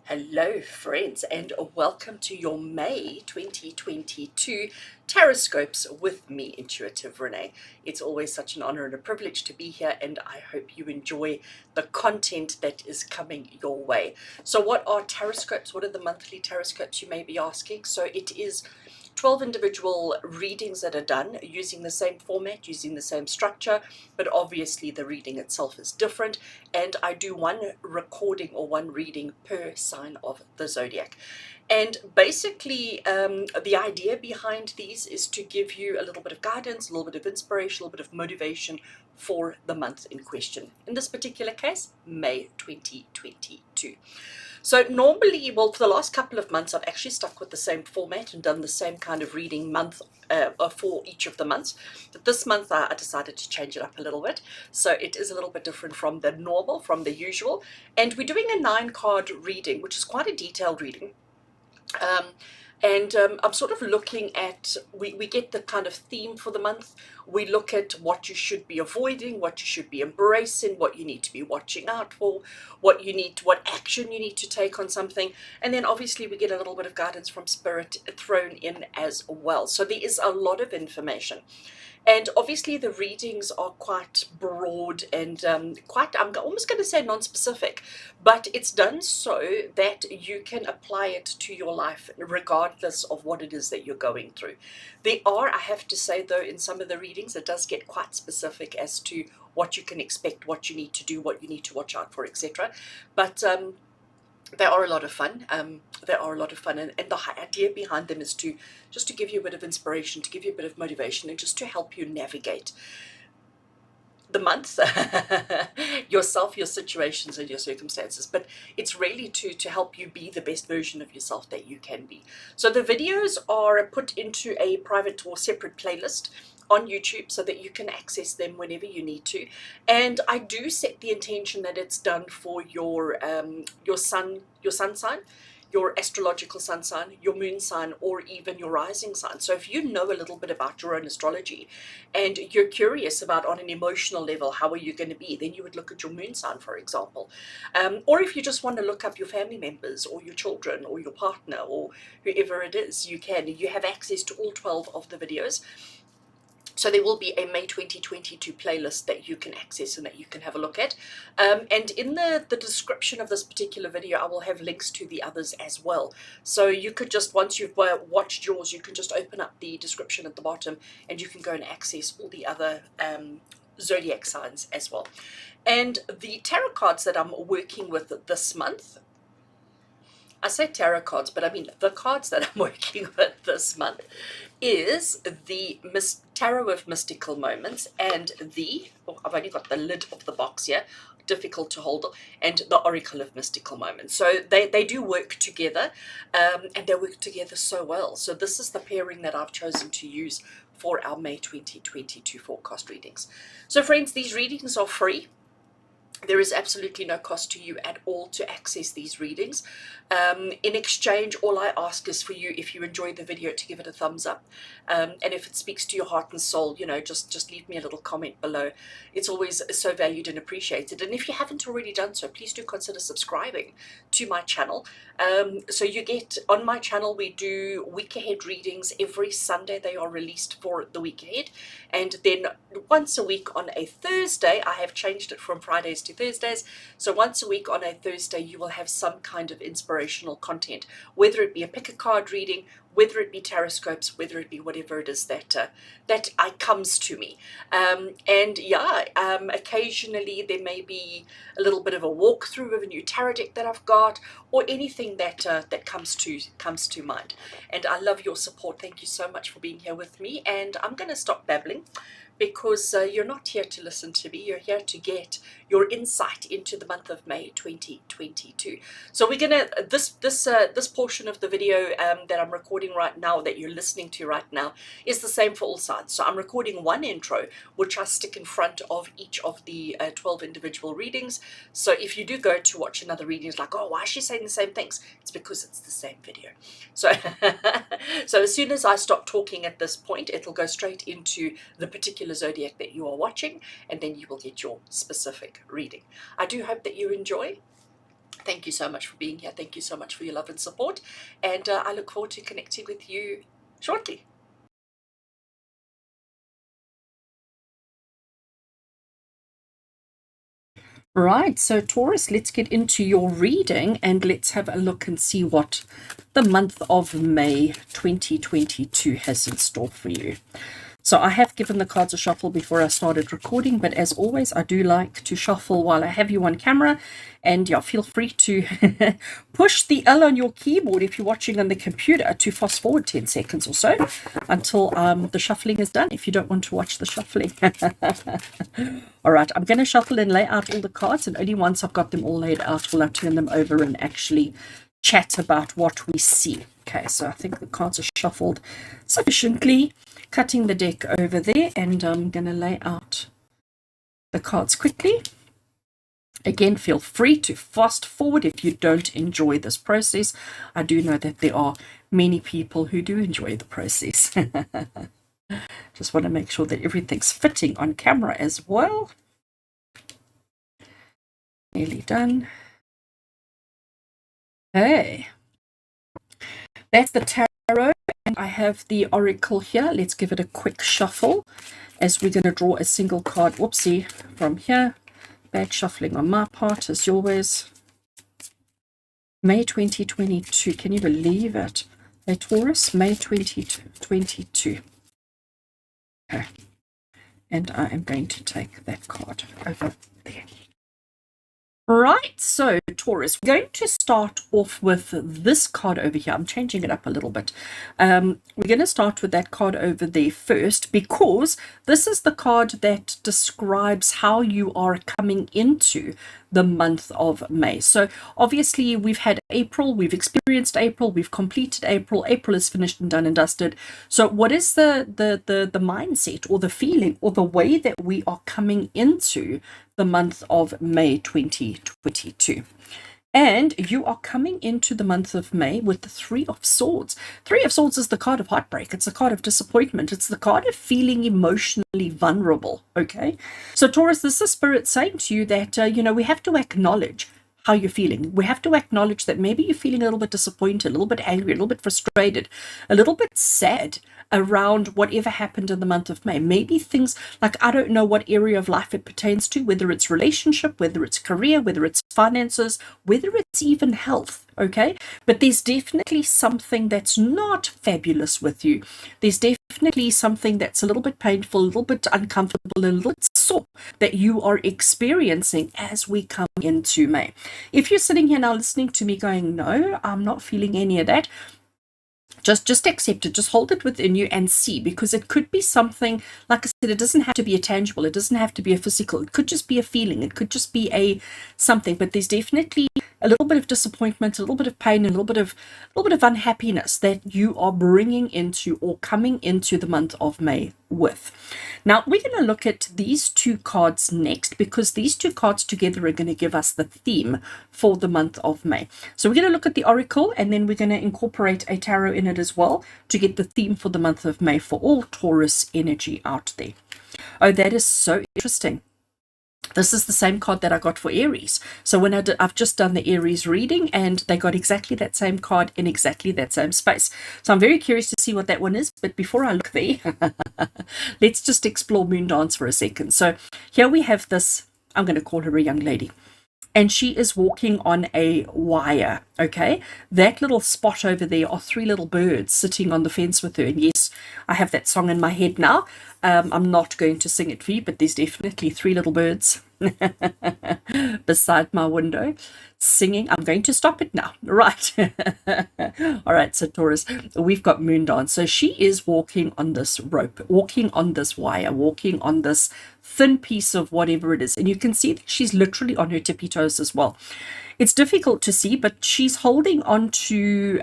Hello friends, and welcome to your May 2022 Taroscopes with me, Intuitive Rene. It's always such an honor and a privilege to be here, and I hope you enjoy the content that is coming your way. So what are Taroscopes? What are the monthly Taroscopes, you may be asking? So it is 12 individual readings that are done using the same format, using the same structure, but obviously the reading itself is different, and I do one recording or one reading per sign of the zodiac. And basically, the idea behind these is to give you a little bit of guidance, a little bit of inspiration, a little bit of motivation for the month in question. In this particular case, May 2022. So normally, well, for the last couple of months, I've actually stuck with the same format and done the same kind of reading month for each of the months. But this month, I decided to change it up a little bit. So it is a little bit different from the normal, from the usual. And we're doing a 9-card reading, which is quite a detailed reading. I'm sort of looking at, we get the kind of theme for the month. We look at what you should be avoiding, what you should be embracing, what you need to be watching out for, what action you need to take on something. And then obviously we get a little bit of guidance from Spirit thrown in as well. So there is a lot of information. And obviously the readings are quite broad and quite, I'm almost going to say non-specific, but it's done so that you can apply it to your life regardless of what it is that you're going through. There are, I have to say though, in some of the readings, it does get quite specific as to what you can expect, what you need to do, what you need to watch out for, etc. But they are a lot of fun. And the idea behind them is to just to give you a bit of inspiration, to give you a bit of motivation, and just to help you navigate the month, yourself, your situations, and your circumstances. But it's really to help you be the best version of yourself that you can be. So the videos are put into a private or separate playlist on YouTube so that you can access them whenever you need to. And I do set the intention that it's done for your sun sign, your astrological sun sign, your moon sign, or even your rising sign. So if you know a little bit about your own astrology and you're curious about, on an emotional level, how are you going to be, then you would look at your moon sign, for example. Or if you just want to look up your family members or your children or your partner or whoever it is, you can. You have access to all 12 of the videos. So there will be a May 2022 playlist that you can access and that you can have a look at. And in the description of this particular video, I will have links to the others as well. So you could just, once you've watched yours, you can just open up the description at the bottom and you can go and access all the other zodiac signs as well. And the tarot cards that I'm working with this month, I say tarot cards, but I mean the cards that I'm working with this month is the Tarot of Mystical Moments and I've only got the lid of the box here, difficult to hold, and the Oracle of Mystical Moments. So they do work together, and they work together so well. So this is the pairing that I've chosen to use for our May 2022 forecast readings. So friends, these readings are free. There is absolutely no cost to you at all to access these readings. In exchange, all I ask is for you, if you enjoy the video, to give it a thumbs up. And if it speaks to your heart and soul, just leave me a little comment below. It's always so valued and appreciated. And if you haven't already done so, please do consider subscribing to my channel. So you get, on my channel, we do week ahead readings every Sunday. They are released for the week ahead. And then once a week on a Thursday, I have changed it from Fridays to Thursdays. So once a week on a Thursday, you will have some kind of inspirational content, whether it be a pick a card reading, whether it be taroscopes, whether it be whatever it is that comes to me. Occasionally there may be a little bit of a walkthrough of a new tarot deck that I've got, or anything that comes to mind. And I love your support. Thank you so much for being here with me. And I'm going to stop babbling, because you're not here to listen to me, you're here to get your insight into the month of May 2022. So we're gonna, this portion of the video that I'm recording right now, that you're listening to right now, is the same for all signs. So I'm recording one intro, which I stick in front of each of the 12 individual readings. So if you do go to watch another reading, it's like, oh, why is she saying the same things? It's because it's the same video. So, so as soon as I stop talking at this point, it'll go straight into the particular zodiac that you are watching, and then you will get your specific reading. I do hope that you enjoy. Thank you so much for being here. Thank you so much for your love and support. And I look forward to connecting with you shortly. Right, so Taurus, let's get into your reading and let's have a look and see what the month of May 2022 has in store for you. So I have given the cards a shuffle before I started recording, but as always, I do like to shuffle while I have you on camera. And yeah, feel free to push the L on your keyboard if you're watching on the computer to fast forward 10 seconds or so until the shuffling is done, if you don't want to watch the shuffling. All right, I'm going to shuffle and lay out all the cards, and only once I've got them all laid out will I turn them over and actually chat about what we see. Okay, so I think the cards are shuffled sufficiently. Cutting the deck over there, and I'm going to lay out the cards quickly. Again, feel free to fast forward if you don't enjoy this process. I do know that there are many people who do enjoy the process. Just want to make sure that everything's fitting on camera as well. Nearly done. Okay. That's the tarot, and I have the oracle here. Let's give it a quick shuffle as we're going to draw a single card. Whoopsie, from here. Bad shuffling on my part, as always. May 2022. Can you believe it? A Taurus, May 2022. Okay. And I am going to take that card over there. Right, so Taurus, we're going to start off with this card over here. I'm changing it up a little bit. We're going to start with that card over there first, because this is the card that describes how you are coming into the month of May. So obviously we've had April, we've experienced April, we've completed April. April is finished and done and dusted. So what is the mindset or the feeling or the way that we are coming into the month of May 2022? And you are coming into the month of May with the Three of Swords. Three of Swords is the card of heartbreak. It's the card of disappointment. It's the card of feeling emotionally vulnerable, okay? So Taurus, this is Spirit saying to you that, we have to acknowledge how you're feeling. We have to acknowledge that maybe you're feeling a little bit disappointed, a little bit angry, a little bit frustrated, a little bit sad around whatever happened in the month of May. Maybe things like, I don't know what area of life it pertains to, whether it's relationship, whether it's career, whether it's finances, whether it's even health, okay? But there's definitely something that's not fabulous with you. There's definitely something that's a little bit painful, a little bit uncomfortable, a little bit sore that you are experiencing as we come into May. If you're sitting here now listening to me going, no, I'm not feeling any of that, just accept it, just hold it within you and see, because it could be something, like I said, it doesn't have to be a tangible, it doesn't have to be a physical, it could just be a feeling, it could just be a something, but there's definitely a little bit of disappointment, a little bit of pain, a little bit of unhappiness that you are bringing into or coming into the month of May with. Now we're going to look at these two cards next, because these two cards together are going to give us the theme for the month of May. So we're going to look at the oracle, and then we're going to incorporate a tarot in it as well to get the theme for the month of May for all Taurus energy out there. Oh, that is so interesting. This is the same card that I got for Aries. So when I've just done the Aries reading, and they got exactly that same card in exactly that same space. So I'm very curious to see what that one is. But before I look there, let's just explore Moon Dance for a second. So here we have this, I'm going to call her a young lady, and she is walking on a wire, okay? That little spot over there are three little birds sitting on the fence with her. And yes, I have that song in my head now. I'm not going to sing it for you, but there's definitely three little birds beside my window singing. I'm going to stop it now. Right. All right, so Taurus, we've got Moon Dance. So she is walking on this rope, walking on this wire, walking on this thin piece of whatever it is. And you can see that she's literally on her tippy toes as well. It's difficult to see, but she's holding on to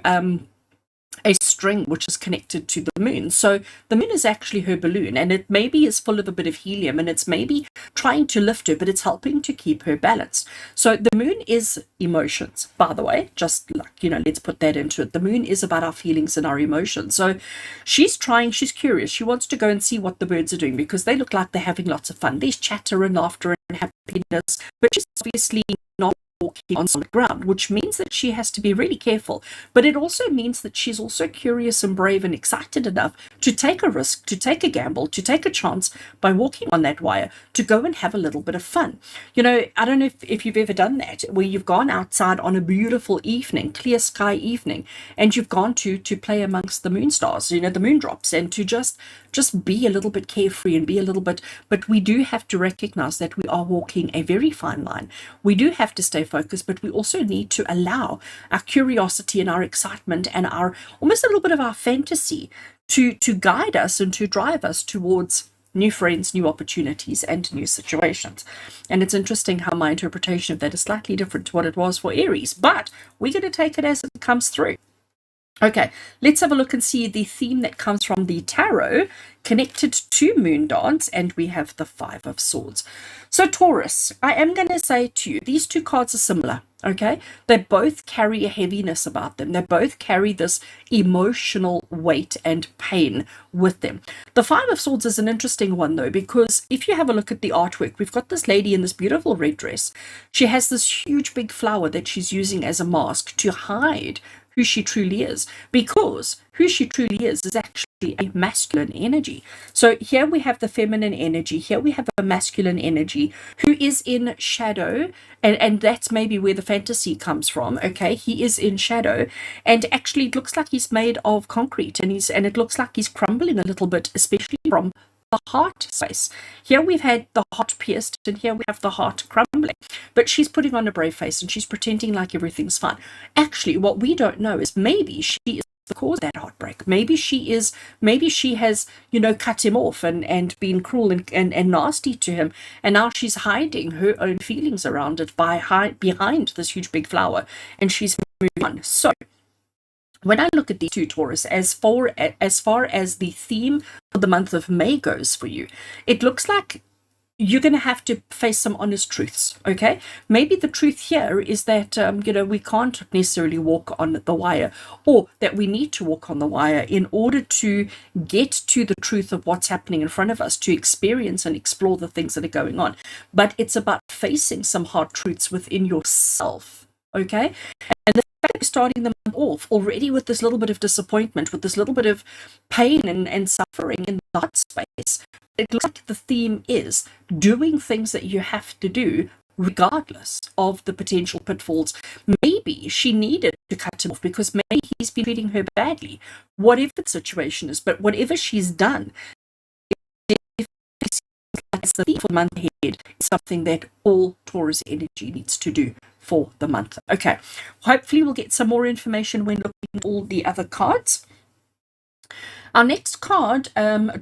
a string which is connected to the moon. So the moon is actually her balloon, and it maybe is full of a bit of helium, and it's maybe trying to lift her, but it's helping to keep her balanced. So the moon is emotions, by the way, just like, let's put that into it. The moon is about our feelings and our emotions. So she's curious. She wants to go and see what the birds are doing, because they look like they're having lots of fun. There's chatter and laughter and happiness, but she's obviously not walking on solid ground, which means that she has to be really careful. But it also means that she's also curious and brave and excited enough to take a risk, to take a gamble, to take a chance by walking on that wire, to go and have a little bit of fun. You know, I don't know if you've ever done that, where you've gone outside on a beautiful evening, clear sky evening, and you've gone to play amongst the moon stars, you know, the moon drops, and to just be a little bit carefree and be a little bit. But we do have to recognize that we are walking a very fine line. We do have to stay focused, but we also need to allow our curiosity and our excitement and our almost a little bit of our fantasy to guide us and to drive us towards new friends, new opportunities, and new situations. And it's interesting how my interpretation of that is slightly different to what it was for Aries, but we're going to take it as it comes through. Okay, let's have a look and see the theme that comes from the tarot connected to Moon Dance, and we have the Five of Swords. So Taurus, I am going to say to you, these two cards are similar, okay? They both carry a heaviness about them. They both carry this emotional weight and pain with them. The Five of Swords is an interesting one, though, because if you have a look at the artwork, we've got this lady in this beautiful red dress. She has this huge big flower that she's using as a mask to hide who she truly is, because who she truly is actually a masculine energy. So here we have the feminine energy, here we have a masculine energy who is in shadow, and that's maybe where the fantasy comes from. Okay, he is in shadow, and actually it looks like he's made of concrete, and it looks like he's crumbling a little bit, especially from the heart space. Here we've had the heart pierced, and here we have the heart crumbling. But she's putting on a brave face and she's pretending like everything's fine. Actually, what we don't know is maybe she is the cause of that heartbreak. Maybe she has, you know, cut him off and been cruel and nasty to him, and now she's hiding her own feelings around it behind this huge big flower, and she's moving on. So when I look at these two, Taurus, as far as the theme for the month of May goes for you, it looks like you're going to have to face some honest truths, okay? Maybe the truth here is that, you know, we can't necessarily walk on the wire, or that we need to walk on the wire in order to get to the truth of what's happening in front of us, to experience and explore the things that are going on. But it's about facing some hard truths within yourself, okay? And the fact that you're starting the month off already with this little bit of disappointment, with this little bit of pain and suffering in the heart space, it looks like the theme is doing things that you have to do regardless of the potential pitfalls. Maybe she needed to cut him off because maybe he's been treating her badly, whatever the situation is. But whatever she's done, it's the theme for the month ahead. It's something that all Taurus energy needs to do for the month. Okay, hopefully we'll get some more information when looking at all the other cards. Our next card,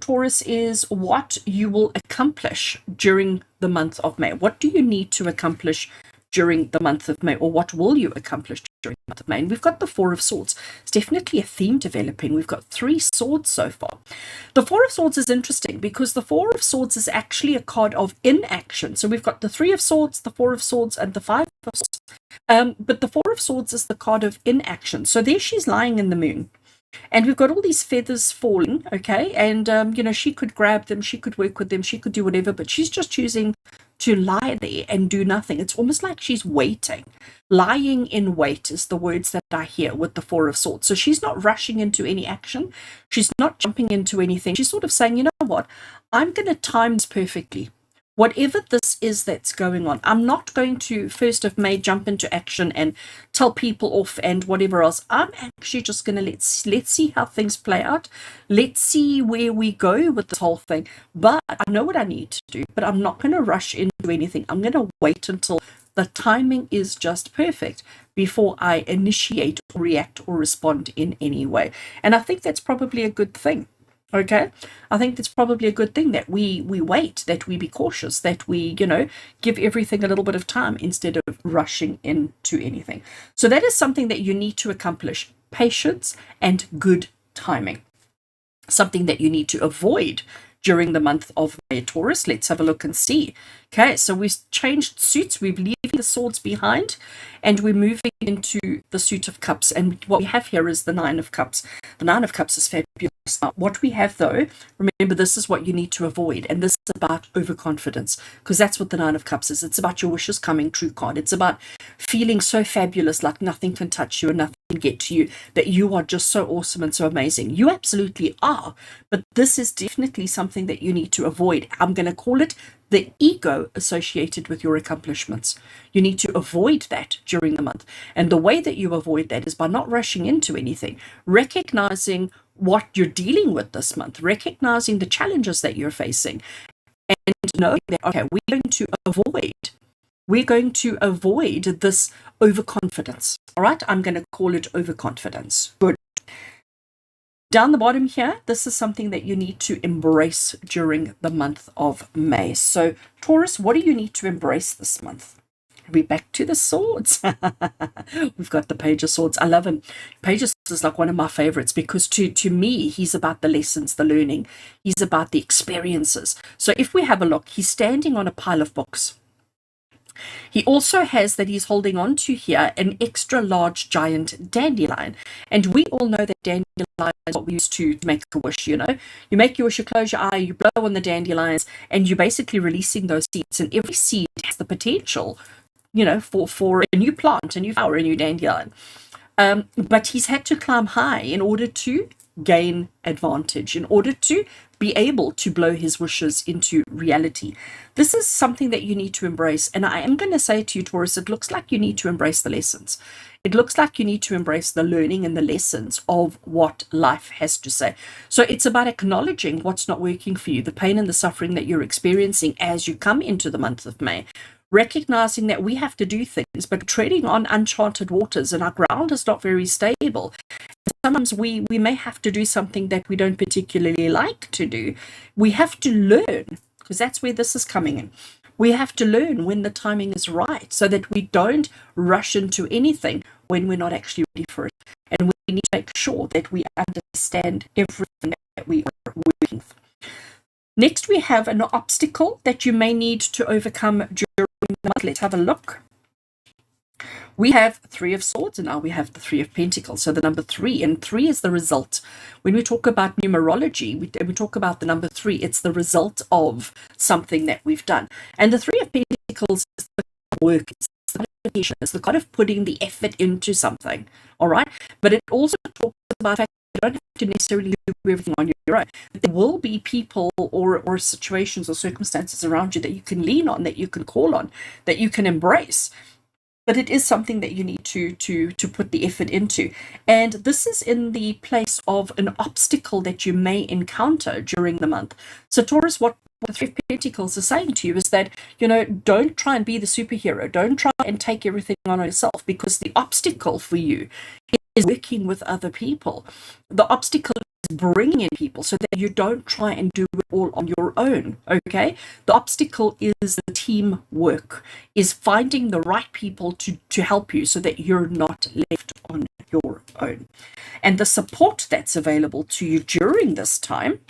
Taurus, is what you will accomplish during the month of May. What do you need to accomplish during the month of May, or what will you accomplish during the month of May? And we've got the Four of Swords. It's definitely a theme developing. We've got 3 swords so far. The Four of Swords is interesting because the Four of Swords is actually a card of inaction. So we've got the 3 of Swords, the 4 of Swords, and the 5 of Swords. But the 4 of Swords is the card of inaction. So there she's lying in the moon. And we've got all these feathers falling, okay? And, you know, she could grab them, she could work with them, she could do whatever, but she's just choosing to lie there and do nothing. It's almost like she's waiting. Lying in wait is the words that I hear with the Four of Swords. So she's not rushing into any action. She's not jumping into anything. She's sort of saying, you know what? I'm going to time this perfectly. Whatever this is that's going on, I'm not going to 1st of May jump into action and tell people off and whatever else. I'm actually just going to let's see how things play out. Let's see where we go with this whole thing. But I know what I need to do, but I'm not going to rush into anything. I'm going to wait until the timing is just perfect before I initiate or react or respond in any way. And I think that's probably a good thing. Okay, I think that's probably a good thing, that we wait, that we be cautious, that we, you know, give everything a little bit of time instead of rushing into anything. So that is something that you need to accomplish: patience and good timing. Something that you need to avoid during the month of May, Taurus. Let's have a look and see. Okay, so we've changed suits, we're leaving the swords behind, and we're moving into the suit of cups. And what we have here is the Nine of Cups. The Nine of Cups is fabulous. Now, what we have though, remember, this is what you need to avoid, and this is about overconfidence, because that's what the Nine of Cups is. It's about your wishes coming true card. It's about feeling so fabulous, like nothing can touch you and nothing can get to you, that you are just so awesome and so amazing. You absolutely are, but this is definitely something that you need to avoid. I'm going to call it the ego associated with your accomplishments. You need to avoid that during the month. And the way that you avoid that is by not rushing into anything, recognizing what you're dealing with this month, recognizing the challenges that you're facing, and knowing that, okay, we're going to avoid this overconfidence. All right, I'm going to call it overconfidence. Good. Down the bottom here, this is something that you need to embrace during the month of May. So, Taurus, what do you need to embrace this month? We're back to the swords. We've got the Page of Swords. I love him. Page of Swords is like one of my favorites because to me, he's about the lessons, the learning. He's about the experiences. So if we have a look, he's standing on a pile of books. He also has that he's holding on to here an extra large giant dandelion. And we all know that dandelion is what we use to make a wish, you know. You make your wish, you close your eye, you blow on the dandelions, and you're basically releasing those seeds. And every seed has the potential, you know, for a new plant, a new flower, a new dandelion. But he's had to climb high in order to gain advantage, in order to be able to blow his wishes into reality. This is something that you need to embrace. And I am going to say to you, Taurus, it looks like you need to embrace the lessons. It looks like you need to embrace the learning and the lessons of what life has to say. So it's about acknowledging what's not working for you, the pain and the suffering that you're experiencing as you come into the month of May. Recognizing that we have to do things, but treading on uncharted waters and our ground is not very stable. Sometimes we may have to do something that we don't particularly like to do. We have to learn, because that's where this is coming in. We have to learn when the timing is right so that we don't rush into anything when we're not actually ready for it. And we need to make sure that we understand everything that we are working for. Next, we have an obstacle that you may need to overcome during the month. Let's have a look. We have Three of Swords, and now we have the Three of Pentacles. So the number 3, and 3 is the result. When we talk about numerology, we talk about the number 3. It's the result of something that we've done. And the Three of Pentacles is the work, it's the dedication, it's the kind of putting the effort into something, all right? But it also talks about the fact that you don't have to necessarily do everything on your own. There will be people or situations or circumstances around you that you can lean on, that you can call on, that you can embrace. But it is something that you need to put the effort into. And this is in the place of an obstacle that you may encounter during the month. So Taurus, what the Three of Pentacles is saying to you is that, you know, don't try and be the superhero. Don't try and take everything on yourself, because the obstacle for you is working with other people. The obstacle is bringing in people so that you don't try and do it all on your own, okay? The obstacle is the teamwork, is finding the right people to help you so that you're not left on your own. And the support that's available to you during this time,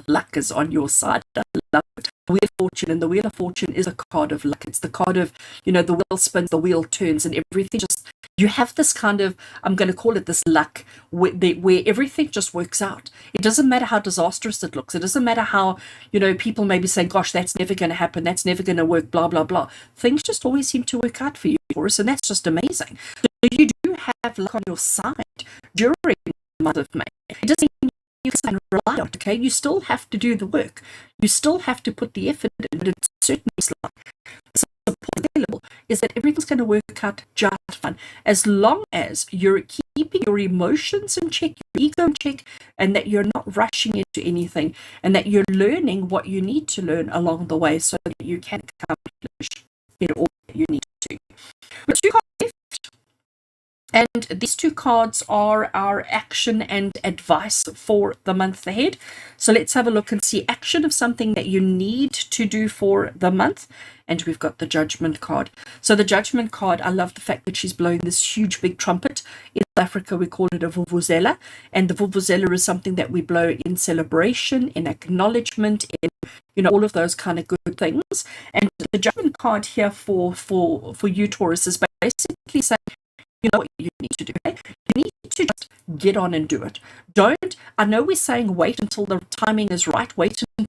luck is on your side. I love it. The Wheel of Fortune, and the Wheel of Fortune is a card of luck. It's the card of, you know, the wheel spins, the wheel turns, and everything just, you have this kind of, I'm going to call it this luck, where everything just works out. It doesn't matter how disastrous it looks. It doesn't matter how, you know, people may be saying, gosh, that's never going to happen, that's never going to work, blah, blah, blah. Things just always seem to work out for you, Taurus, and that's just amazing. So you do have luck on your side during the month of May. It doesn't mean you can rely on it, okay? You still have to do the work. You still have to put the effort in, but it's certainly like the support available is that everything's going to work out just fine, as long as you're keeping your emotions in check, your ego in check, and that you're not rushing into anything, and that you're learning what you need to learn along the way so that you can accomplish it all that you need to. But you got left. And these two cards are our action and advice for the month ahead. So let's have a look and see action of something that you need to do for the month. And we've got the Judgment card. So the Judgment card, I love the fact that she's blowing this huge big trumpet. It's Africa, we call it a vuvuzela. And the vuvuzela is something that we blow in celebration, in acknowledgement, in, all of those kind of good things. And the judgment card here for you, Taurus, is basically saying, you know what you need to do. Okay? You need to just get on and do it. I know we're saying wait until the timing is right, wait until,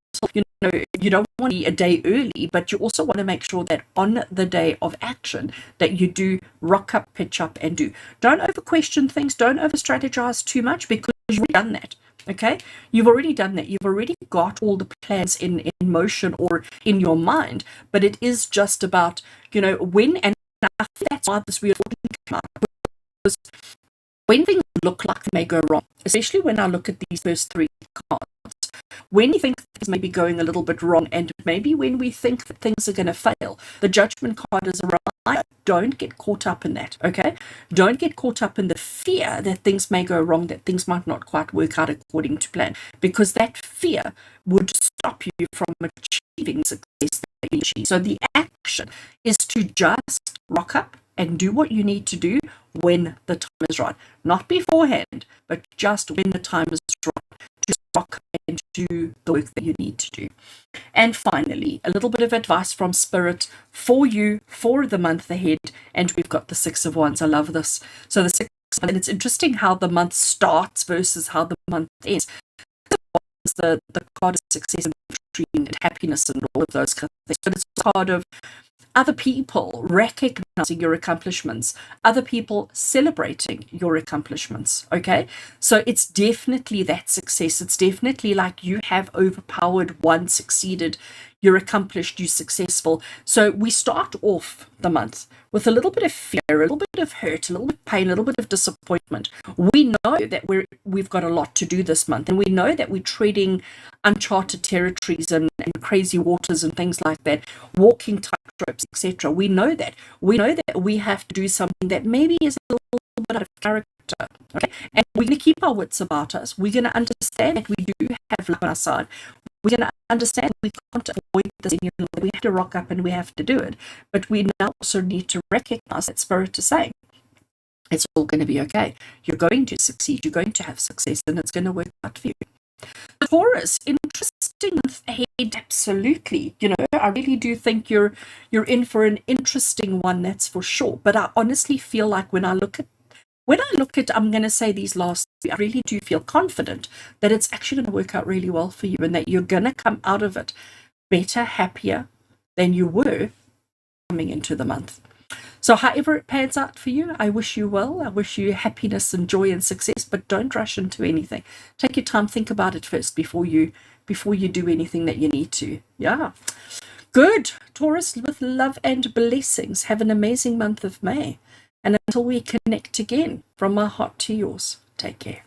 you don't want to be a day early, but you also want to make sure that on the day of action that you do rock up, pitch up, and do. Don't over question things, don't over strategize too much, because you've already done that. Okay, you've already done that. You've already got all the plans in motion or in your mind, but it is just about, when, and I think that's why this wheel came out, because when things look like they may go wrong, especially when I look at these first three cards, when you think things may be going a little bit wrong, and maybe when we think that things are going to fail, the judgment card is a reminder. Don't get caught up in that, okay? Don't get caught up in the fear that things may go wrong, that things might not quite work out according to plan, because that fear would stop you from achieving success that you achieve. So the action is to just rock up and do what you need to do when the time is right. Not beforehand, but just when the time is right. Just rock up and do the work that you need to do. And finally, a little bit of advice from Spirit for you for the month ahead. And we've got the Six of Wands. I love this. So the Six of Wands, and it's interesting how the month starts versus how the month ends. The card of success and victory and happiness and all of those kind of things. But it's a card of other people recognizing your accomplishments, other people celebrating your accomplishments, okay? So it's definitely that success. It's definitely like you have overpowered one, succeeded, you're accomplished, you're successful. So we start off the month with a little bit of fear, a little bit of hurt, a little bit of pain, a little bit of disappointment. We know that we've got a lot to do this month, and we know that we're treading uncharted territories and crazy waters and things like that, walking tightropes, etc. We know that. We know that we have to do something that maybe is a little bit out of character. Okay? And we're going to keep our wits about us. We're going to understand that we do have love on our side. We're going to understand we can't avoid this. We have to rock up and we have to do it. But we now also need to recognize that Spirit is saying it's all going to be okay. You're going to succeed. You're going to have success, and it's going to work out for you. Taurus, interesting month ahead, absolutely. I really do think you're in for an interesting one, that's for sure. But I honestly feel like when I look at, I'm going to say these last three, I really do feel confident that it's actually going to work out really well for you, and that you're going to come out of it better, happier than you were coming into the month. So however it pans out for you, I wish you well. I wish you happiness and joy and success, but don't rush into anything. Take your time, think about it first before you do anything that you need to. Yeah. Good. Taurus, with love and blessings, have an amazing month of May. And until we connect again, from my heart to yours, take care.